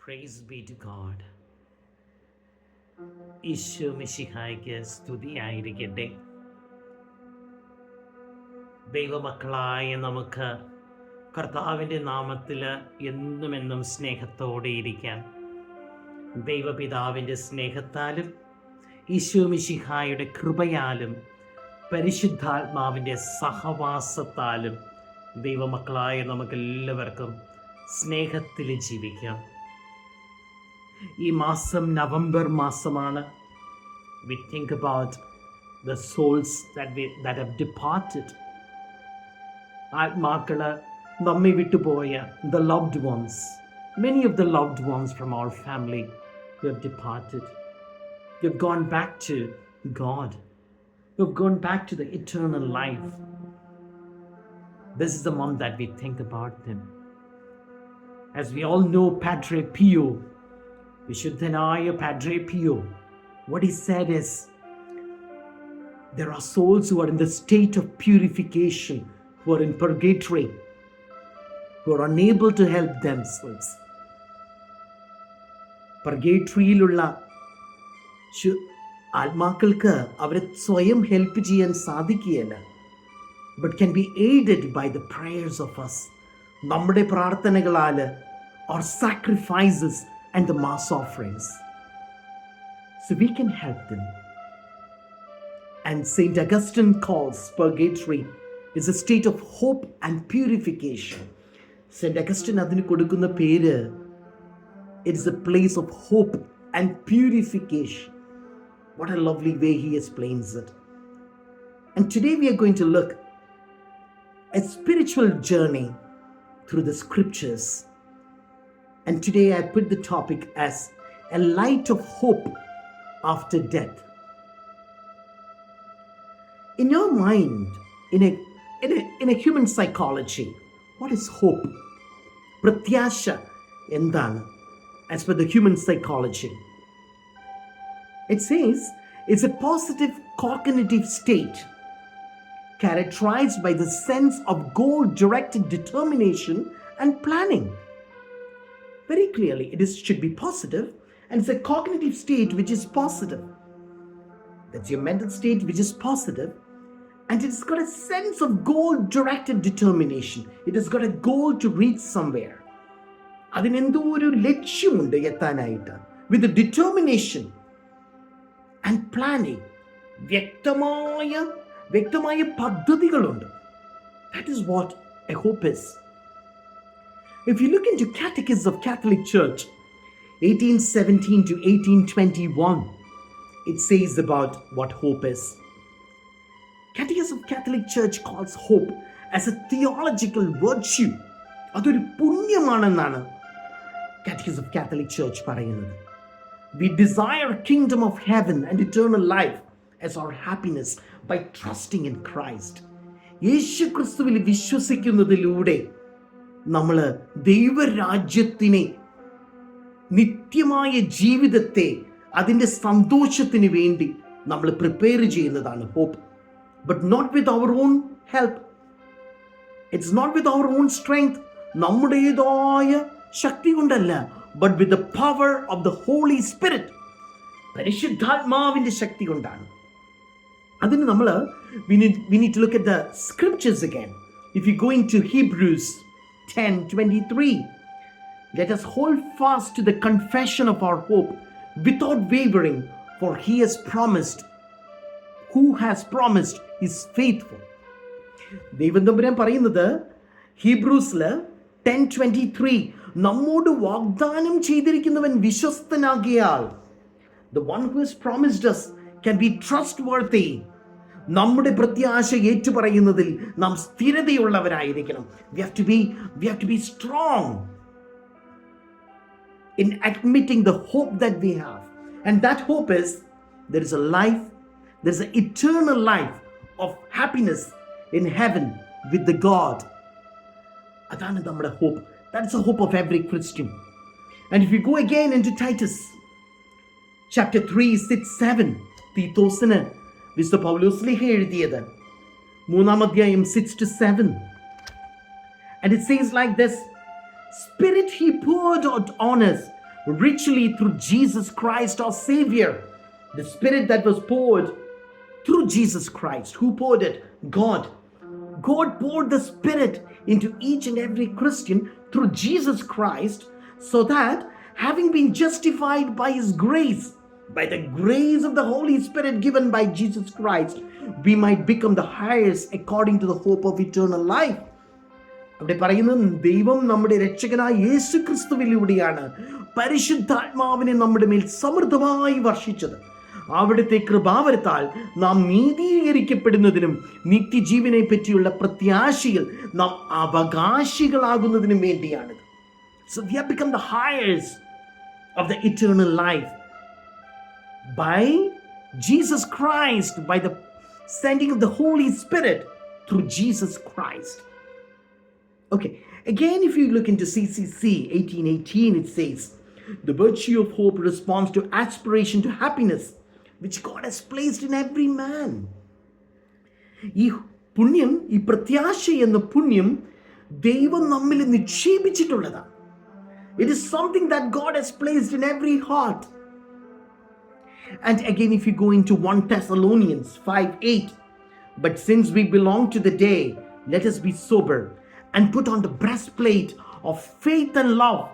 Praise be to God. Isho മിശിഹായ്ക്ക് സ്തുതിയായിരിക്കട്ടെ. ദൈവമക്കളായ നമുക്ക് കർത്താവിൻ്റെ നാമത്തിൽ എന്നുമെന്നും സ്നേഹത്തോടെ ഇരിക്കാം. ദൈവപിതാവിൻ്റെ സ്നേഹത്താലും ഈശോ മിശിഹായുടെ കൃപയാലും പരിശുദ്ധാത്മാവിൻ്റെ സഹവാസത്താലും ദൈവമക്കളായ നമുക്കെല്ലാവർക്കും സ്നേഹത്തിൽ ജീവിക്കാം. ഈ മാസം നവംബർ മാസമാണ്. We think about the souls that have departed. ആത്മാക്കള് നമ്മെ വിട്ടുപോയ the loved ones. Many of the loved ones from our family who have departed. They have gone back to God. They have gone back to the eternal life. This is the month that we think about them. As we all know, Padre Pio, Vishuddhanaya Padre Pio, what he said is, there are souls who are in the state of purification, who are in purgatory, who are unable to help themselves. പർഗേറ്ററിയിലുള്ള ആത്മാക്കൾക്ക് അവരെ സ്വയം help ചെയ്യാൻ സാധിക്കുകയില്ല. But can be aided by the prayers of us. നമ്മുടെ പ്രാർത്ഥനകളാൽ, our sacrifices and the mass offerings, so we can help them. And Saint Augustine calls purgatory is a state of hope and purification. Saint Augustine adinu kodukkunna peru, it is a place of hope and purification. What a lovely way he explains it. And today we are going to look at a spiritual journey through the scriptures. And today I put the topic as a light of hope after death. In your mind, in a human psychology, what is hope? Pratyasha endana as per the human psychology. It says it's a positive cognitive state characterized by the sense of goal-directed determination and planning. Very clearly, should be positive, and it's a cognitive state which is positive. That's your mental state which is positive, and it's got a sense of goal-directed determination. It has got a goal to reach somewhere. അതിനെന്തോ ഒരു ലക്ഷ്യമുണ്ട് എത്താനായിട്ട്. With the determination and planning, വ്യക്തമായ പദ്ധതികളുണ്ട്. That is what a hope is. If you look into Catechism of Catholic Church, 1817 to 1821, it says about what hope is. Catechism of Catholic Church calls hope as a theological virtue. അതൊരു പുണ്യമാണെന്നാണ് Catechism of Catholic Church പറയുന്നത്. We desire a kingdom of heaven and eternal life as our happiness by trusting in Christ. യേശു ക്രിസ്തുവിൽ വിശ്വസിക്കുന്നതിലൂടെ നമ്മൾ ദൈവരാജ്യത്തിനെ, നിത്യമായ ജീവിതത്തെ, അതിൻ്റെ സന്തോഷത്തിന് വേണ്ടി നമ്മൾ പ്രിപ്പയർ ചെയ്യുന്നതാണ് hope. But not with our own help. It's not with our own strength. നമ്മുടേതായ ശക്തി കൊണ്ടല്ല, but with the power of the Holy Spirit. പരിശുദ്ധാത്മാവിൻ്റെ ശക്തി കൊണ്ടാണ്. അതിന് നമ്മൾ we need to look at the scriptures again. If you go into Hebrews 10:23, let us hold fast to the confession of our hope without wavering, for he has promised, who has promised is faithful. ദൈവം തമ്പുരാൻ പറയുന്നത് ഹീബ്രൂസിൽ 10:23, നമ്മോട് വാഗ്ദാനം ചെയ്തിരിക്കുന്നവൻ വിശ്വസ്തനാകിയാൽ, the one who has promised us can be trustworthy. നമ്മുടെ പ്രത്യാശ ഏറ്റുപറയുന്നതിൽ നാം സ്ഥിരതയുള്ളവരായിരിക്കണം. We have to be strong in admitting the hope that we have. And that hope is, there is a life, there is an eternal life of happiness in heaven with the God. അതാണ് നമ്മുടെ hope. That's the hope of every Christian. And if you go again into Titus chapter 3, 6, 7, തീത്തോസിന് വിശുദ്ധ പൗലോസ്ലീഹ എഴുതിയത് 3-ാം അധ്യായം 6-7, and it says like this: Spirit he poured out on us richly through Jesus Christ our Savior. The Spirit that was poured through Jesus Christ. Who poured it? God. God poured the Spirit into each and every Christian through Jesus Christ, so that having been justified by His grace, by the grace of the Holy Spirit given by Jesus Christ, we might become the heirs according to the hope of eternal life. അവിടെ പറയുന്നത് ദൈവം നമ്മുടെ രക്ഷകനായ യേശു ക്രിസ്തുവിലൂടെയാണ് പരിശുദ്ധാത്മാവിനെ നമ്മുടെ മേൽ സമൃദ്ധമായി വർഷിച്ചത്. അവിടുത്തെ കൃപാവരത്താൽ നാം നീതീകരിക്കപ്പെടുന്നതിനും നിത്യജീവനെ പറ്റിയുള്ള പ്രത്യാശയിൽ നാം അവകാശികളാകുന്നതിനും വേണ്ടിയാണ്. So we have become the heirs of the eternal life by Jesus Christ, by the sending of the Holy Spirit through Jesus Christ. Okay, again, if you look into CCC 18:18, it says, the virtue of hope responds to aspiration to happiness, which God has placed in every man. ഈ പുണ്യം, ഈ പ്രത്യാശ എന്ന പുണ്യം ദൈവം നമ്മിൽ നിക്ഷേപിച്ചിട്ടുള്ളതാണ്. It is something that God has placed in every heart. And again, if you go into 1 Thessalonians 5:8, but since we belong to the day, let us be sober and put on the breastplate of faith and love,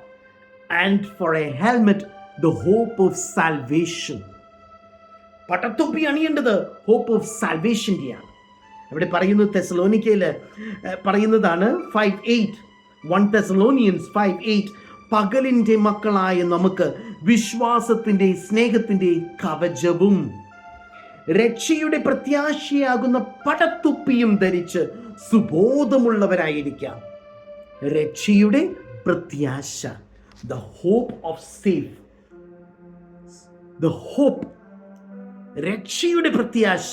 and for a helmet the hope of salvation. പട്ടത്തൊപ്പി അണിയേണ്ടത് hope of സാൽവേഷൻ്റെയാണ്. അവിടെ പറയുന്നത് തെസലോനിക്കയിൽ പറയുന്നതാണ് 5:8, 1 Thessalonians 5:8, പകലിൻ്റെ മക്കളായ നമുക്ക് വിശ്വാസത്തിൻ്റെ സ്നേഹത്തിൻ്റെ കവചവും രക്ഷയുടെ പ്രത്യാശയാകുന്ന പടത്തൊപ്പിയും ധരിച്ച് സുബോധമുള്ളവരായിരിക്കാം. രക്ഷയുടെ പ്രത്യാശ, the hope of save, the hope, രക്ഷയുടെ പ്രത്യാശ.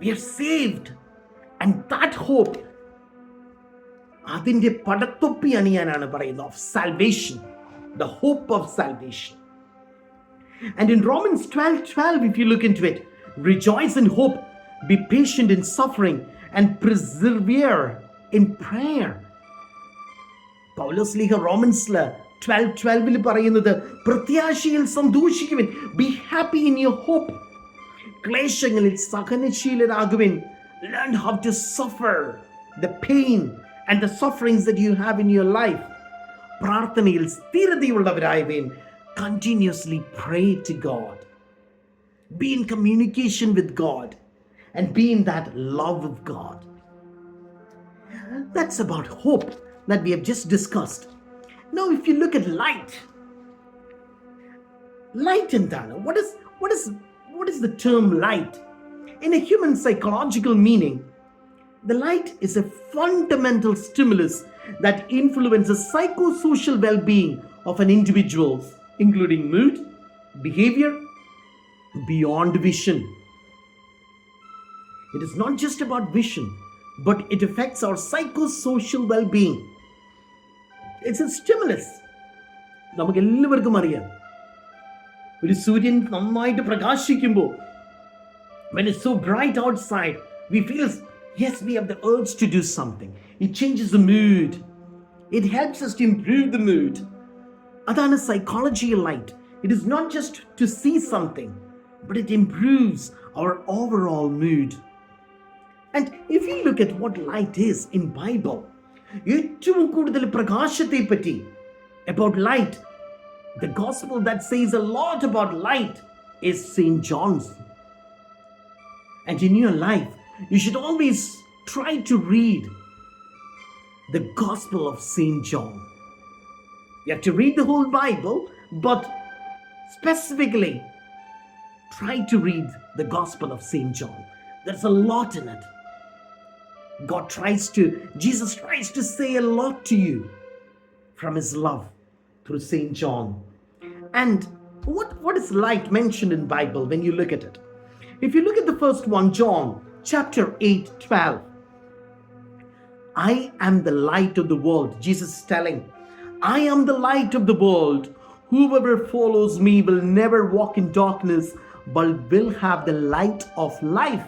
We are saved, and that hope, അതിൻ്റെ പടത്തൊപ്പി അണിയാനാണ് പറയുന്നത്, of salvation, the hope of salvation. And in Romans 12:12, if you look into it, rejoice in hope, be patient in suffering, and persevere in prayer. പൗലോസ് ലീഹ റോമൻസില് 12:12 പറയുന്നത് പ്രത്യാശയിൽ സന്തോഷിക്കുവിൻ, be happy in your hope. ക്ലേശങ്ങളിൽ സഹനശീലരാകുവിൻ. Learn how to suffer the pain and the sufferings that you have in your life. പ്രാർത്ഥനയിൽ സ്ഥിരതയുള്ളവരായവൻ. Continuously pray to God. Be in communication with God and be in that love of God. That's about hope that we have just discussed. Now, if you look at light എന്താണ്? What is the term light? In a human psychological meaning, the light is a fundamental stimulus that influences psychosocial well-being of an individual, including mood, behavior, beyond vision. It is not just about vision, but it affects our psychosocial well-being. It's a stimulus. നമുക്ക് എല്ലാവർക്കും അറിയാം, ഒരു സൂര്യൻ നന്നായിട്ട് പ്രകാശിക്കുമ്പോൾ, when it's so bright outside, we feel, yes, we have the urge to do something. It changes the mood. It helps us to improve the mood. അതാണ് psychology light. It is not just to see something, but it improves our overall mood. And if you look at what light is in Bible, ഏറ്റവും കൂടുതൽ പ്രകാശത്തെ പറ്റി, about light, the gospel that says a lot about light is St. John's. And in your life, you should always try to read the gospel of St. John. You have to read the whole Bible, but specifically try to read the gospel of St. John. There's a lot in it. Jesus tries to say a lot to you from his love through St. John. And what is light mentioned in Bible when you look at it? If you look at the first one, John chapter 8:12, I am the light of the world. Jesus is telling, I am the light of the world. Whoever follows me will never walk in darkness, but will have the light of life.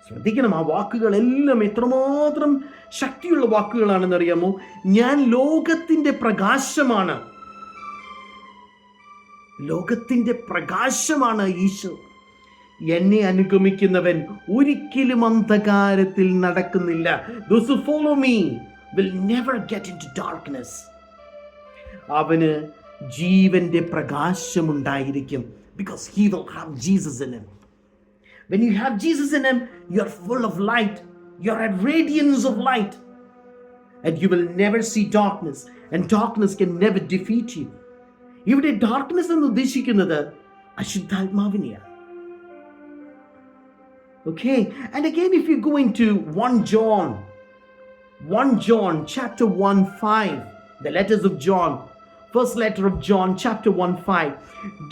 ശ്രദ്ധിക്കണം, ആ വാക്കുകളെല്ലാം എത്രമാത്രം ശക്തിയുള്ള വാക്കുകളാണെന്ന് അറിയാമോ? ഞാൻ ലോകത്തിൻ്റെ പ്രകാശമാണ്. ലോകത്തിൻ്റെ പ്രകാശമാണ് ഈശോ. എന്നെ അനുഗമിക്കുന്നവൻ ഒരിക്കലും അന്ധകാരത്തിൽ നടക്കുന്നില്ല. Those who follow me will never get into darkness. അവന് ജീവന്റെ പ്രകാശമുണ്ടായിരിക്കും. Because he will have Jesus in him. When you have Jesus in him, you are full of light. You are a radiance of light. And you will never see darkness. And darkness can never defeat you. ഇവിടെ darkness എന്ന് ഉദ്ദേശിക്കുന്നത് അശുദ്ധാത്മാവിനെയാണ്. Okay, and again if you go into 1 John chapter 1:5, the letters of John, first letter of John chapter 1:5,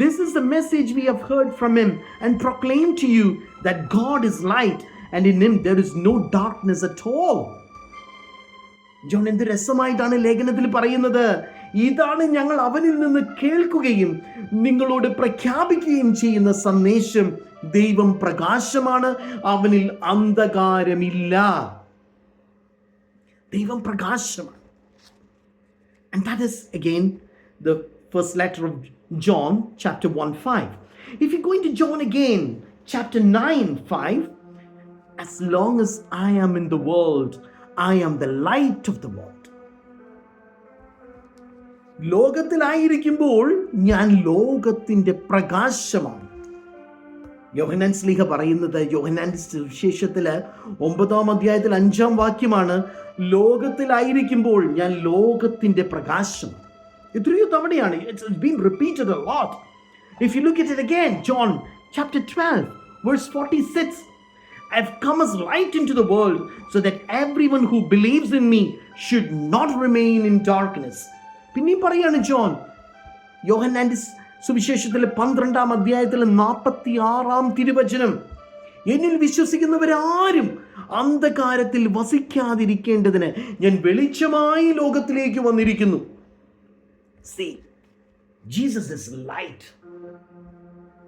this is the message we have heard from him and proclaimed to you, that God is light and in him there is no darkness at all. John എന്ത് രസമായിട്ടാണ് ലേഖനത്തിൽ പറയുന്നത്. ഇതാണ് ഞങ്ങൾ അവനിൽ നിന്ന് കേൾക്കുകയും നിങ്ങളോട് പ്രഖ്യാപിക്കുകയും ചെയ്യുന്ന സന്ദേശം. ദൈവം പ്രകാശമാണ്, അവനിൽ അന്ധകാരമില്ല. ദൈവം പ്രകാശമാണ്. And that is again the first letter of John chapter 1:5. If you go into John again chapter 9:5, as long as I am in the world, I am the light of the world. ലോകത്തിലായിരിക്കുമ്പോൾ ഞാൻ ലോകത്തിൻ്റെ പ്രകാശമാണ്. യോഹന്നാൻ ശ്ലീഹ പറയുന്നത് യോഹന്നാന്റെ സുവിശേഷത്തില് 9-ാം അധ്യായത്തിൽ 5-ാം വാക്യമാണ്, ലോകത്തിലായിരിക്കുമ്പോൾ ഞാൻ ലോകത്തിൻ്റെ പ്രകാശമാണ്. എത്രയോ തവണയാണ്. It's been repeated a lot. If you look at it again, John chapter 12 verse 46, I've come as light into the world so that everyone who believes in me should not remain in darkness. പിന്നെയും പറയാണ് John യോഹന്നാന്റെ സുവിശേഷത്തിലെ 12-ാം അധ്യായത്തിലെ 46-ാം തിരുവചനം, എന്നിൽ വിശ്വസിക്കുന്നവരാരും അന്ധകാരത്തിൽ വസിക്കാതിരിക്കേണ്ടതിന് ഞാൻ വെളിച്ചമായി ലോകത്തിലേക്ക് വന്നിരിക്കുന്നു. See, Jesus is light.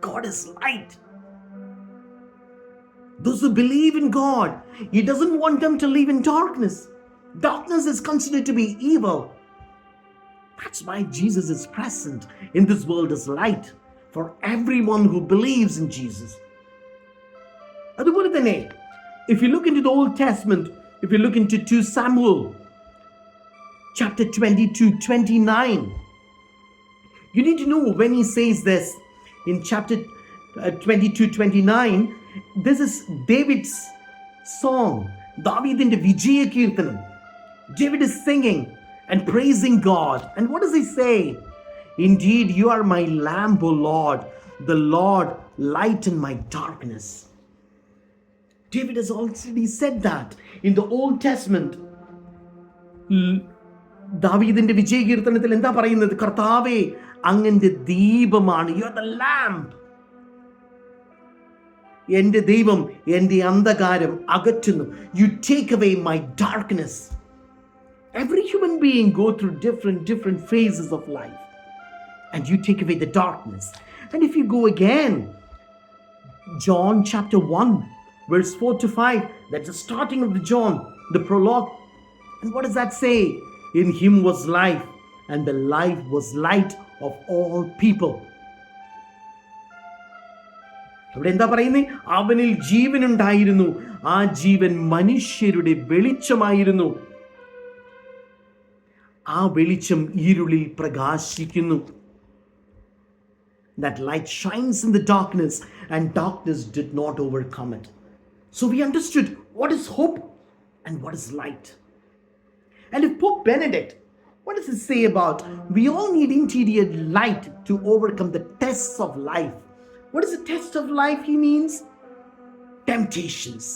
God is light. Those who believe in God, he doesn't want them to live in darkness. Darkness is considered to be evil. That's why Jesus is present in this world as light for everyone who believes in Jesus. അതുപോലെ തന്നെ if you look into the Old Testament, if you look into 2 Samuel chapter 22-29, you need to know when he says this in chapter 22-29, this is David's song. ദാവീദിന്റെ വിജയ കീർത്തനം. David is singing and praising God. And what does he say? Indeed, you are my lamp, O Lord. The Lord lighten my darkness. David has already said that in the Old Testament. ദാവീദിന്റെ വിജയ കീർത്തനത്തിൽ എന്താ പറയുന്നത്? കർത്താവേ, അങ്ങന്റെ ദീപമാണ്. You are the lamp. എൻ്റെ ദൈവം എൻ്റെ അന്ധകാരം അകറ്റുന്നു. You take away my darkness. Every human being go through different phases of life, and you take away the darkness. And if you go again, John chapter 1 verse 4-5, that's the starting of the John, the prologue. And what does that say? In him was life, and the life was light of all people. അവിടെ എന്താ പറയുന്നത്? അവനിൽ ജീവനുണ്ടായിരുന്നു, ആ ജീവൻ മനുഷ്യരുടെ വെളിച്ചമായിരുന്നു. ആ വെളിച്ചം ഇരുളിൽ പ്രകാശിക്കുന്നു. That light shines in the darkness, and darkness did not overcome it. So we understood what is hope and what is light. And if Pope Benedict, what does he say about we all need interior light to overcome the tests of life? What is the test of life he means? Temptations.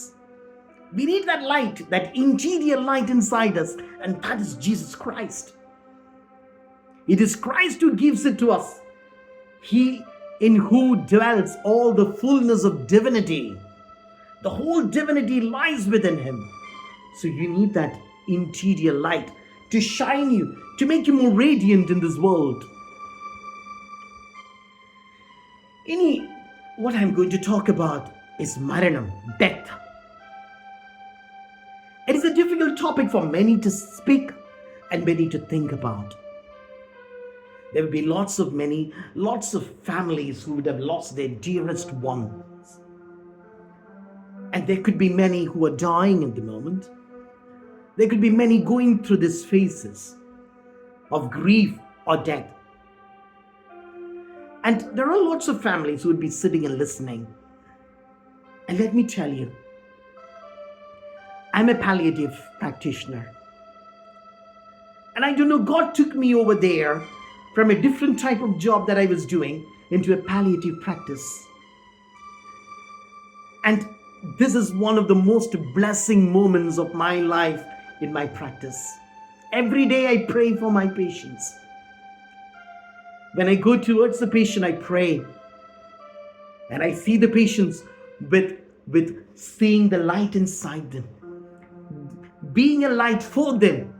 We need that light, that interior light inside us, and that is Jesus Christ. It is Christ who gives it to us. He in who dwells all the fullness of divinity. The whole divinity lies within him. So you need that interior light to shine you, to make you more radiant in this world. What I'm going to talk about is Maranam, death. It is a difficult topic for many to speak and many to think about. There will be lots of families who would have lost their dearest ones. And there could be many who are dying at the moment. There could be many going through these phases of grief or death. And there are lots of families who would be sitting and listening. And let me tell you, I'm a palliative practitioner. And I don't know, God took me over there from a different type of job that I was doing into a palliative practice. And this is one of the most blessing moments of my life in my practice. Every day I pray for my patients. When I go towards the patient, I pray. And I see the patients with seeing the light inside them, being a light for them.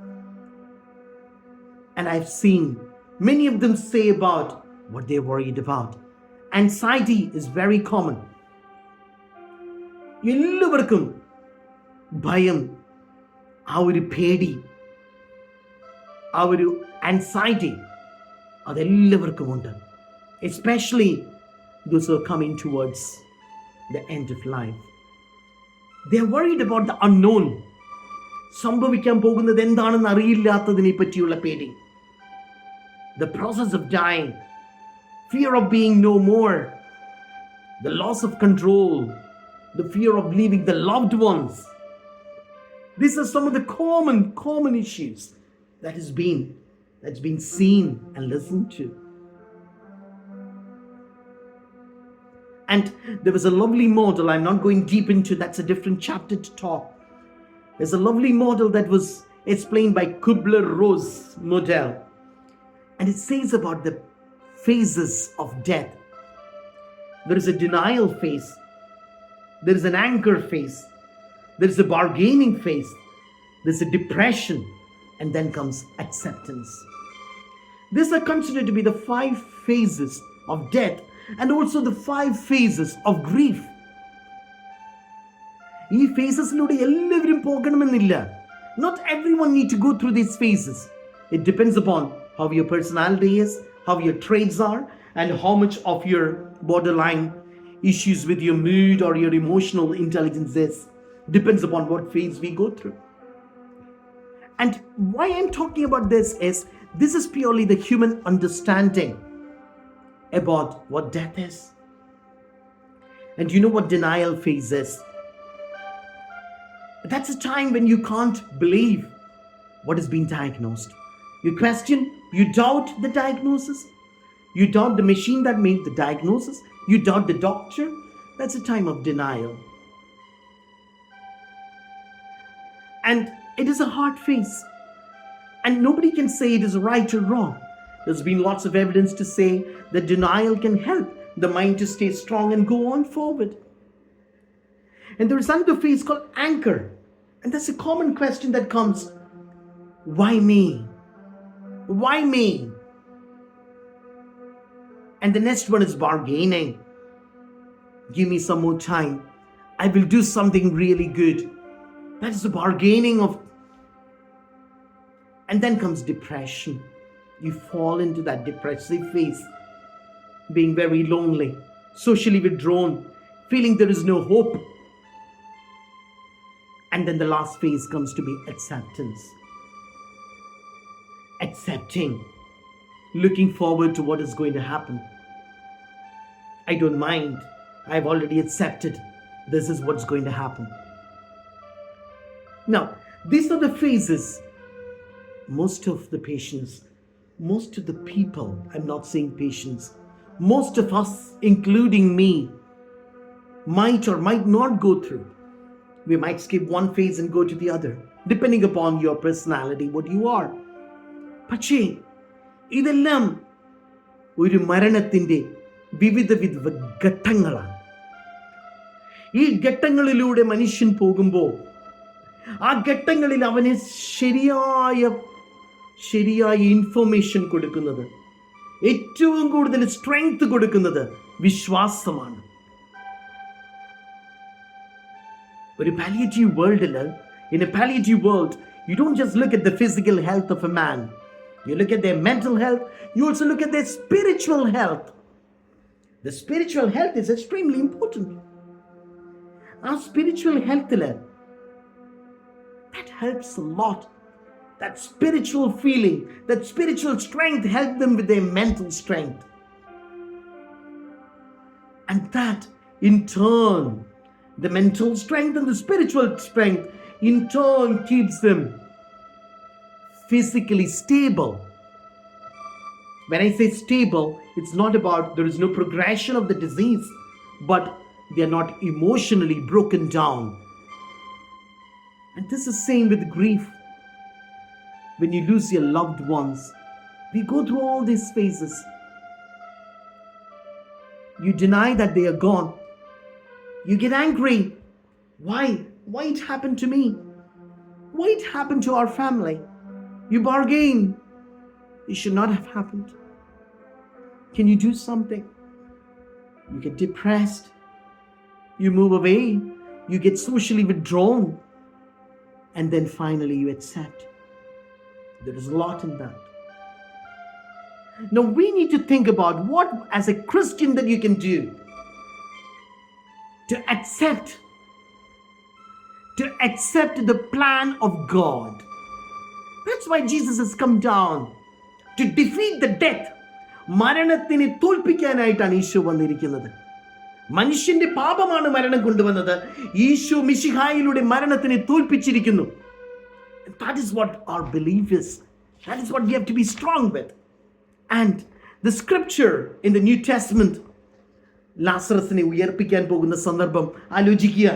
And I've seen many of them say about what they're worried about. Anxiety is very common. എല്ലാവർക്കും ഭയം, ആ ഒരു പേടി, ആ ഒരു anxiety അതെല്ലാവർക്കും ഉണ്ട്. Especially those who are coming towards the end of life. They are worried about the unknown. സംഭവിക്കാൻ പോകുന്നത് എന്താണെന്ന് അറിയില്ലാത്തതിനെ പറ്റിയുള്ള പേടി. The process of dying, fear of being no more, the loss of control, the fear of leaving the loved ones. These are some of the common issues that's been seen and listened to. And there was a lovely model, I'm not going deep into, that's a different chapter to talk. There's a lovely model that was explained by Kubler-Ross model. And it says about the phases of death. There is a denial phase. There is an anger phase. There is a bargaining phase. There's a depression. And then comes acceptance. These are considered to be the 5 phases of death and also the 5 phases of grief. ഈ ഫേസസിലൂടെ എല്ലാവരും പോകണമെന്നില്ല. Not everyone need to go through these phases. It depends upon how your personality is, how your traits are, and how much of your borderline issues with your mood or your emotional intelligence is. Depends upon what phase we go through. And why I'm talking about this is purely the human understanding about what death is. And you know what denial phase is? That's a time when you can't believe what has been diagnosed. You question, you doubt the diagnosis. You doubt the machine that made the diagnosis. You doubt the doctor. That's a time of denial. And it is a hard phase. And nobody can say it is right or wrong. There's been lots of evidence to say that denial can help the mind to stay strong and go on forward. And there is another phase called anger. And that's a common question that comes. Why me? Why me? And the next one is bargaining. Give me some more time. I will do something really good. That is the bargaining of. And then comes depression. You fall into that depressive phase. Being very lonely, socially withdrawn, feeling there is no hope. And then the last phase comes to be acceptance. Accepting. Looking forward to what is going to happen. I don't mind. I've already accepted. This is what's going to happen. Now, these are the phases. Most of the patients, most of the people, I'm not saying patients, most of us, including me, might or might not go through. We might skip one phase and go to the other, depending upon your personality, what you are. പക്ഷേ ഇതെല്ലാം ഒരു മരണത്തിൻ്റെ വിവിധ ഘട്ടങ്ങളാണ്. ഈ ഘട്ടങ്ങളിലൂടെ മനുഷ്യൻ പോകുമ്പോൾ ആ ഘട്ടങ്ങളിൽ അവന് ശരിയായ ഇൻഫർമേഷൻ കൊടുക്കുന്നത്, ഏറ്റവും കൂടുതൽ സ്ട്രെങ്ത് കൊടുക്കുന്നത് വിശ്വാസമാണ്. ഒരു പാലിയേറ്റീവ് വേൾഡിൽ, in a palliative world, you don't just look at the physical health of a man. You look at their mental health, you also look at their spiritual health. The spiritual health is extremely important. Our spiritual health, that helps a lot. That spiritual feeling, that spiritual strength helped them with their mental strength. And that in turn, the mental strength and the spiritual strength in turn keeps them physically stable. When I say stable, it's not about there is no progression of the disease, but they are not emotionally broken down. And this is same with grief. When you lose your loved ones, we go through all these phases. You deny that they are gone. You get angry. Why? Why it happened to me? Why it happened to our family? You bargain. It should not have happened. Can you do something? You get depressed. You move away. You get socially withdrawn. And then finally you accept. There is a lot in that. Now we need to think about what as a Christian that you can do to accept the plan of God. That's why Jesus has come down to defeat the death. മരണത്തിനെ തോൽപ്പിക്കാനായിട്ടാണ് Isho വന്നിരിക്കുന്നത്. മനുഷ്യന്റെ പാപമാണ് മരണം കൊണ്ടുവന്നത്. Isho മിശിഹായിലൂടെ മരണത്തിനെ തോൽപ്പിച്ചിരിക്കുന്നു. That is what our belief is. That is what we have to be strong with. And the scripture in the New Testament, ലാസറസിനെ ഉയർപ്പിക്കാൻ പോകുന്ന സന്ദർഭം ആലോചിക്കുക.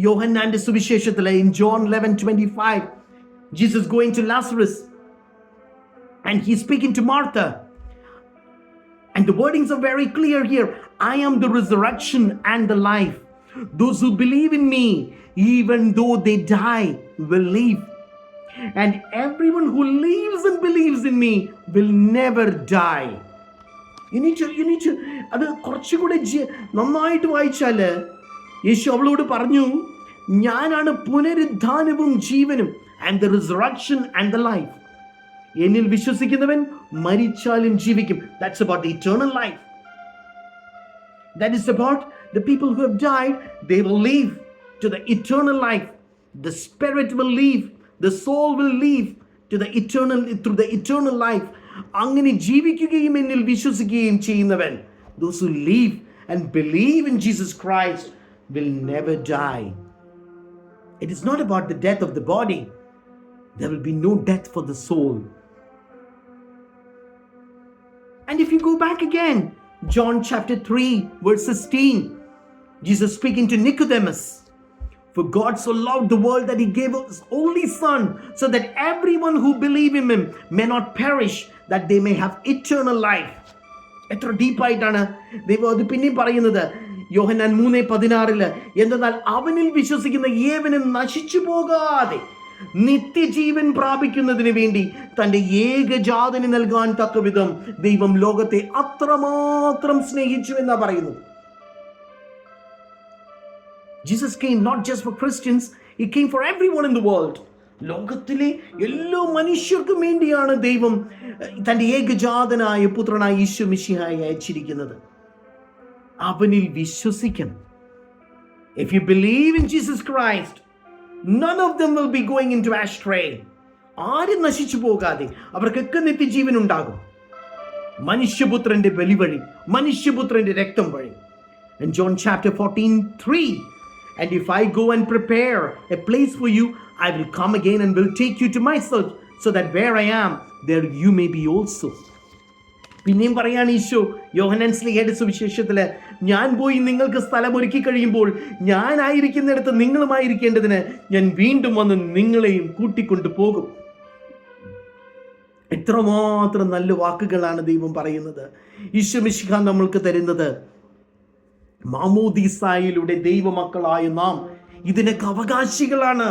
യോഹന്നാന്റെ സുവിശേഷത്തിലെ in John 11:25, Jesus going to Lazarus and he's speaking to Martha. And the wordings are very clear here. I am the resurrection and the life. Those who believe in me, even though they die, will live. And everyone who lives and believes in me will never die. You need to അത് കുറച്ചുകൂടെ നന്നായിട്ട് വായിച്ചാല് യേശു അവളോട് പറഞ്ഞു, ഞാനാണ് പുനരുദ്ധാനവും ജീവനും, and the resurrection and the life. എന്നിൽ വിശ്വസിക്കുന്നവൻ മരിച്ചാലും ജീവിക്കും. That's about the eternal life. That is about the people who have died. They will live to the eternal life. The spirit will live. The soul will live to the eternal, through the eternal life. അങ്ങനെ ജീവിക്കുകയും എന്നിൽ വിശ്വസിക്കുകയും ചെയ്യുന്നവൻ, those who live and believe in Jesus Christ will never die. It is not about the death of the body. There will be no death for the soul. And if you go back again, John chapter 3 verse 16, Jesus speaking to Nicodemus, for God so loved the world that he gave his only son, so that everyone who believe in him may not perish, that they may have eternal life. എത്ര ഡീപ്പായിട്ടാണ് ദൈവം അത് പിന്നെയും പറയുന്നത്. യോഹന്നാൻ 3:16, എന്തെന്നാൽ അവനിൽ വിശ്വസിക്കുന്ന ഏവനും നശിച്ചു പോകാതെ നിത്യജീവൻ പ്രാപിക്കുന്നതിന് വേണ്ടി തന്റെ ഏകജാതനെ നൽകാൻ തക്കവിധം ദൈവം ലോകത്തെ അത്രമാത്രം സ്നേഹിച്ചു എന്നാ പറയുന്നത്. Jesus came not just for Christians, he came for everyone in the world. ലോകത്തിലെ എല്ലാ മനുഷ്യർക്കും വേണ്ടിയാണ് ദൈവം തന്റെ ഏകജാതനായ പുത്രനായ യേശു മിശിഹായെ അയച്ചിരിക്കുന്നത്. അവനിൽ വിശ്വസിക്കണം. If you believe in Jesus Christ, none of them will be going into astray. ആരും നശിച്ചു പോകാതെ അവർക്കൊക്കെ നിത്യജീവൻ ഉണ്ടാകും. മനുഷ്യപുത്രന്റെ ബലി വഴി, മനുഷ്യപുത്രന്റെ രക്തം വഴി. In John chapter 14:3, and if I go and prepare a place for you, I will come again and will take you to myself, so that where I am, there you may be also. പിന്നെയും പറയാണ് ഈശോ യോഹന്നാൻ ശ്ലീഹയുടെ സുവിശേഷത്തില്, ഞാൻ പോയി നിങ്ങൾക്ക് സ്ഥലം ഒരുക്കി കഴിയുമ്പോൾ ഞാനായിരിക്കുന്നിടത്ത് നിങ്ങളുമായിരിക്കേണ്ടതിന് ഞാൻ വീണ്ടും വന്ന് നിങ്ങളെയും കൂട്ടിക്കൊണ്ടു പോകും. എത്രമാത്രം നല്ല വാക്കുകളാണ് ദൈവം പറയുന്നത്. ഈശോ മിശിഹാ നമ്മൾക്ക് തരുന്നത്. മാമോദീസായിലൂടെ ദൈവമക്കളായ നാം ഇതിനൊക്കെ അവകാശികളാണ്.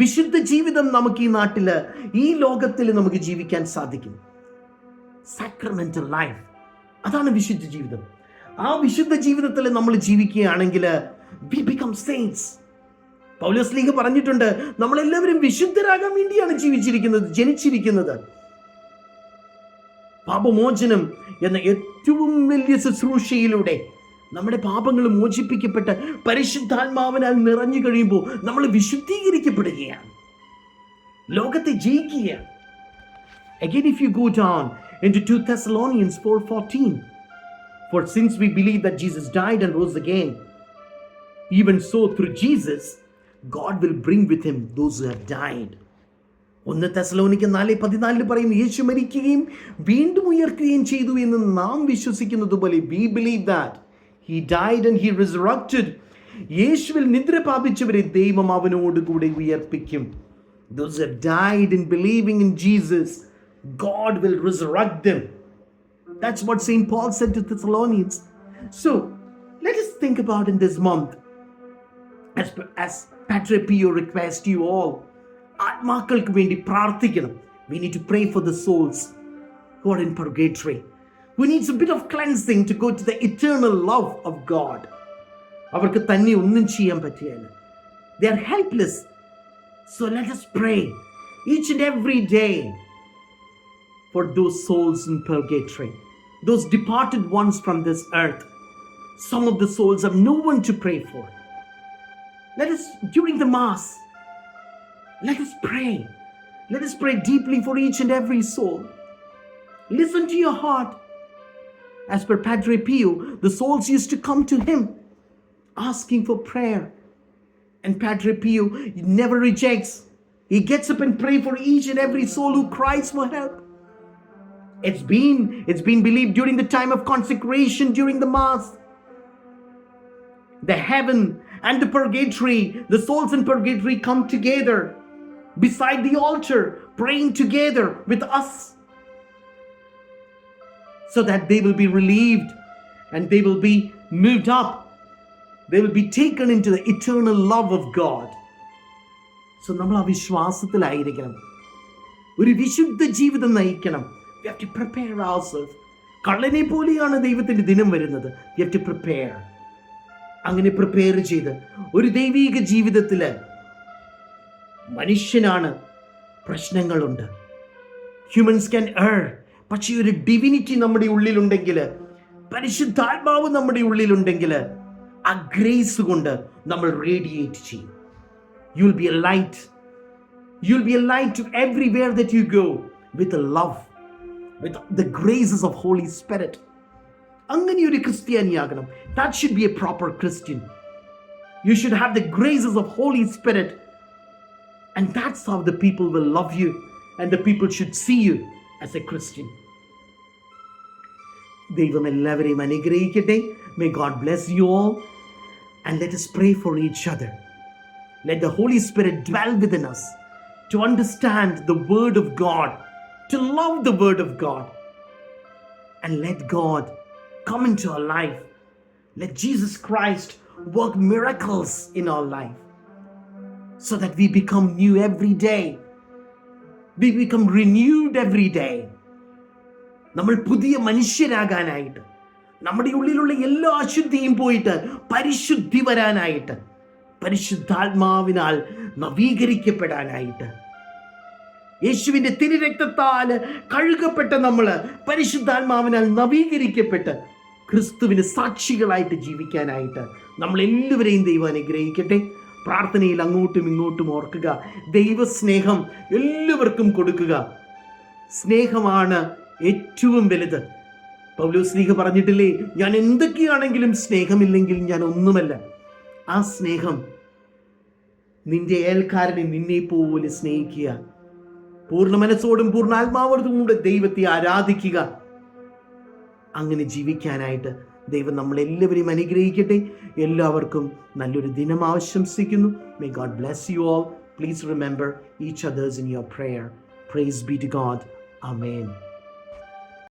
വിശുദ്ധ ജീവിതം നമുക്ക് ഈ നാട്ടില്, ഈ ലോകത്തിൽ നമുക്ക് ജീവിക്കാൻ സാധിക്കും. സാക്രമെന്റൽ ലൈഫ്, അതാണ് വിശുദ്ധ ജീവിതം. ആ വിശുദ്ധ ജീവിതത്തിൽ നമ്മൾ ജീവിക്കുകയാണെങ്കിൽ we become saints. പൗലോസ് പറഞ്ഞിട്ടുണ്ട്, നമ്മളെല്ലാവരും വിശുദ്ധരാകാൻ വേണ്ടിയാണ് ജനിച്ചിരിക്കുന്നത്. പാപമോചനം എന്ന ഏറ്റവും വലിയ ശുശ്രൂഷയിലൂടെ നമ്മുടെ പാപങ്ങൾ മോചിപ്പിക്കപ്പെട്ട് പരിശുദ്ധാത്മാവിനാൽ നിറഞ്ഞു കഴിയുമ്പോൾ നമ്മൾ വിശുദ്ധീകരിക്കപ്പെടുകയാണ്, ലോകത്തെ ജയിക്കുകയാണ്. Again, if you go down into 2 Thessalonians 4:14, for since we believe that Jesus died and rose again, even so through Jesus God will bring with him those who have died. 1 തെസ്സലോനിക്കർ 4:14 പറയും, യേശു മരിക്കുകയും വീണ്ടും ഉയർക്കുകയും ചെയ്തു എന്ന് നാം വിശ്വസിക്കുന്നത് പോലെ, we believe that he died and he resurrected. യേശുവിൽ നിദ്ര പ്രാപിച്ചവരെ ദൈവം അവനോട് കൂടെ ഉയർപ്പിക്കും. Those who have died in believing in Jesus, God will resurrect them. That's what St. Paul said to Thessalonians. So let us think about in this month, as Padre Pio requests you all, ആത്മാക്കൾക്ക് വേണ്ടി പ്രാർത്ഥിക്കണം. We need to pray for the souls who are in purgatory, who needs a bit of cleansing to go to the eternal love of God. അവർക്ക് തന്നെ ഒന്നും ചെയ്യാൻ പറ്റിയല്ല. They are helpless. So let us pray each and every day for those souls in purgatory, those departed ones from this earth. Some of the souls have no one to pray for. Let us, during the Mass, let us pray. Let us pray deeply for each and every soul. Listen to your heart. As per Padre Pio, the souls used to come to him asking for prayer. And Padre Pio never rejects. He gets up and prays for each and every soul who cries for help. It's been believed during the time of consecration, during the Mass, the heaven and the purgatory, the souls in purgatory come together beside the altar, praying together with us, so that they will be relieved and they will be moved up. They will be taken into the eternal love of God. So നമ്മൾ ആ വിശ്വാസത്തിലായിരിക്കണം, ഒരു വിശുദ്ധ ജീവിതം നയിക്കണം. We have to prepare ourselves. കള്ളനെ പോലെയാണ് ദൈവത്തിന്റെ ദിനം വരുന്നത്. We have to prepare. അങ്ങനെ പ്രിപ്പയർ ചെയ്ത് ഒരു ദൈവീക ജീവിതത്തില് മനുഷ്യനാണ്, പ്രശ്നങ്ങളുണ്ട്. ഹ്യൂമൻസ് ക്യാൻ എർ. പക്ഷേ ഒരു ഡിവിനിറ്റി നമ്മുടെ ഉള്ളിലുണ്ടെങ്കിൽ, പരിശുദ്ധാത്മാവ് നമ്മുടെ ഉള്ളിലുണ്ടെങ്കിൽ, ആ ഗ്രേസ് കൊണ്ട് നമ്മൾ റേഡിയേറ്റ് ചെയ്യും. You will be a light. You will be a light to everywhere that you go, with a love, with the graces of Holy Spirit. അങ്ങനെ ഒരു ക്രിസ്ത്യാനിയാകണം. That should be a proper Christian. You should have the graces of Holy Spirit, and that's how the people will love you, and the people should see you as a Christian. ദൈവം എല്ലാവരെയും അനുഗ്രഹിക്കട്ടെ. May God bless you all, and let us pray for each other. Let the Holy Spirit dwell within us to understand the Word of God, to love the Word of God, and let God come into our life. Let Jesus Christ work miracles in our life, so that we become new every day. We become renewed every day. നമ്മൾ പുതിയ മനുഷ്യരാകാനായിട്ട്, നമ്മുടെ ഉള്ളിലുള്ള എല്ലാ അശുദ്ധിയും പോയിട്ട് പരിശുദ്ധി വരാനായിട്ട്, പരിശുദ്ധാത്മാവിനാൽ നവീകരിക്കപ്പെടാനായിട്ട്, യേശുവിന്റെ തിരുരക്തത്താൽ കഴുകപ്പെട്ട നമ്മള് പരിശുദ്ധാത്മാവിനാൽ നവീകരിക്കപ്പെട്ട് ക്രിസ്തുവിന് സാക്ഷികളായിട്ട് ജീവിക്കാനായിട്ട് നമ്മളെല്ലാവരെയും ദൈവം അനുഗ്രഹിക്കട്ടെ. പ്രാർത്ഥനയിൽ അങ്ങോട്ടും ഇങ്ങോട്ടും ഓർക്കുക, ദൈവസ്നേഹം എല്ലാവർക്കും കൊടുക്കുക. സ്നേഹമാണ് ഏറ്റവും വലുത്. പൗലോസ് പറഞ്ഞിട്ടില്ലേ, ഞാൻ എന്തൊക്കെയാണെങ്കിലും സ്നേഹമില്ലെങ്കിൽ ഞാൻ ഒന്നുമല്ല. ആ സ്നേഹം, നിന്റെ അയൽക്കാരനെ നിന്നെ പോലെ സ്നേഹിക്കുക, പൂർണ്ണ മനസ്സോടും പൂർണ്ണാത്മാവോടും കൂടെ ദൈവത്തെ ആരാധിക്കുക. അങ്ങനെ ജീവിക്കാനായിട്ട് ദൈവം നമ്മളെല്ലാവരെയും അനുഗ്രഹിക്കട്ടെ. എല്ലാവർക്കും നല്ലൊരു ദിനം ആശംസിക്കുന്നു. May God bless you all. Please remember each others in your prayer. Praise be to God. Amen.